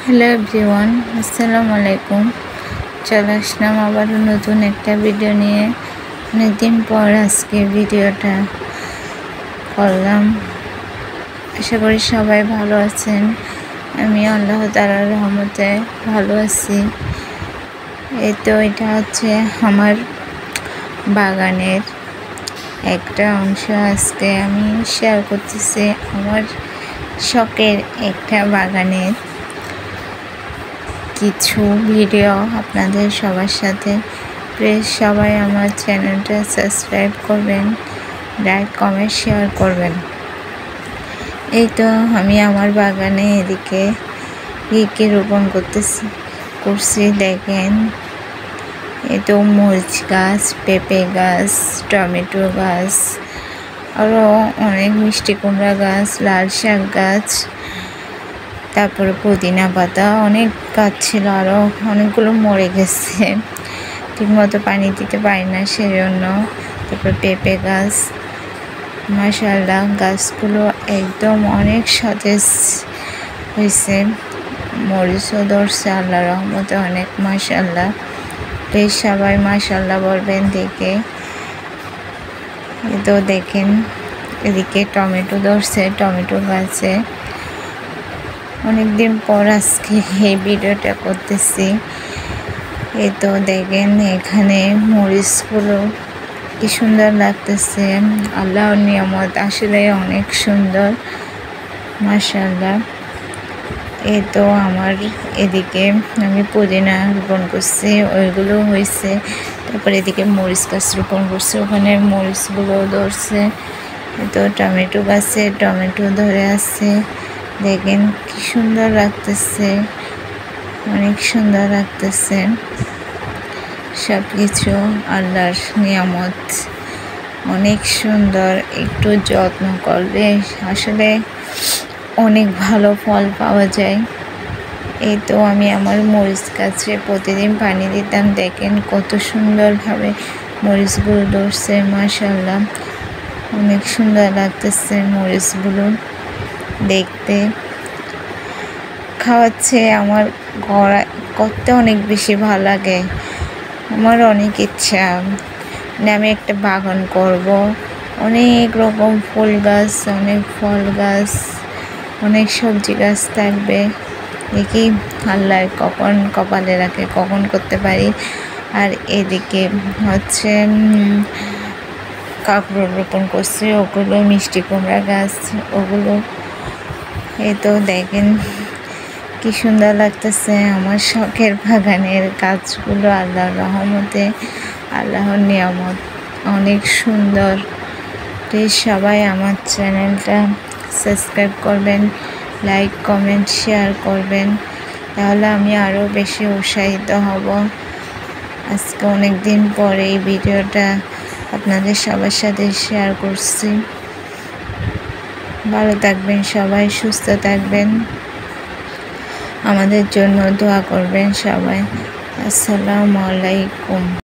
Hello everyone, আসসালামু আলাইকুম। চলে আসলাম আবারও নতুন একটা ভিডিও নিয়ে। অনেকদিন পর আজকে ভিডিওটা করলাম। আশা করি সবাই ভালো আছেন। আমি আল্লাহ তাআলার রহমতে ভালো আছি। এটা হচ্ছে আমার বাগানের একটা অংশ। আজকে আমি শেয়ার করতেছি আমার শখের একটা বাগানের কিছু ভিডিও আপনাদের সবার সাথে। প্লিজ সবাই আমার চ্যানেলটা সাবস্ক্রাইব করবেন, লাইক কমেন্ট শেয়ার করবেন। এই তো আমি আমার বাগানে এদিকে কী রোপণ করছি দেখেন। এই তো মরিচ গাছ, পেঁপে গাছ, টমেটো গাছ, আরও অনেক মিষ্টি কুমড়া গাছ, লাল শাক গাছ, তারপরে পুদিনা পাতা, অনেক গাছ ছিল, আরও অনেকগুলো মরে গেছে, ঠিকমতো পানি দিতে পারি না সেজন্য। তারপরে পেঁপে গাছ, মাশাআল্লাহ গাছগুলো একদম অনেক সতেজ হয়েছে। মরিচও ধরছে আল্লাহর রহমতে অনেক, মাশাআল্লাহ। প্লিজ সবাই মাশাআল্লাহ বলবেন দেখে। তো দেখেন এদিকে টমেটো ধরছে, টমেটো গাছে অনেকদিন পর আজকে এই ভিডিওটা করতেছি। এই তো দেখেন এখানে মরিচগুলো কি সুন্দর লাগতেছে। আল্লাহর নিয়ামত আসলে অনেক সুন্দর, মাশাআল্লাহ। এই তো আমার এদিকে আমি পুদিনা রোপণ করছি, ওইগুলো হয়েছে। তারপরে এদিকে মরিচ গাছ রোপণ করছি, ওখানে মরিচগুলো ধরছে। তো টমেটো গাছে টমেটো ধরে আছে, দেখেন কি সুন্দর লাগতেছে, অনেক সুন্দর লাগতেছে। সব কিছু আল্লাহর নিয়ামত, অনেক সুন্দর। একটু যত্ন করলে আসলে অনেক ভালো ফল পাওয়া যায়। এই তো আমি আমার মরিচ গাছে প্রতিদিন পানি দিতাম, দেখেন কত সুন্দরভাবে মরিচগুলো ধরছে, মাশাআল্লাহ। অনেক সুন্দর লাগতেছে মরিচগুলো দেখতে। খাওয়াচ্ছে আমার করতে অনেক বেশি ভালো লাগে। আমার অনেক ইচ্ছা আমি একটা বাগান করব, অনেক রকম ফুল গাছ, অনেক ফল গাছ, অনেক সবজি গাছ থাকবে। দেখি আল্লাহ কখন কপালে রাখে, কখন করতে পারি। আর এদিকে হচ্ছে কাঁকরোল রোপণ করছি, ওগুলো মিষ্টি কুমড়া গাছ, ওগুলো। এই তো দেখেন কি সুন্দর লাগতেছে আমার শখের বাগানের গাছগুলো। আল্লাহর রহমতে, আল্লাহর নিয়ামত, অনেক সুন্দর। প্লিজ সবাই আমার চ্যানেলটা সাবস্ক্রাইব করবেন, লাইক কমেন্ট শেয়ার করবেন, তাহলে আমি আরও বেশি উৎসাহিত হব। আজকে অনেক দিন পরে এই ভিডিওটা আপনাদের সবার সাথে শেয়ার করছি। ভালো থাকবেন সবাই, সুস্থ থাকবেন, আমাদের জন্য দোয়া করবেন সবাই। আসসালামু আলাইকুম।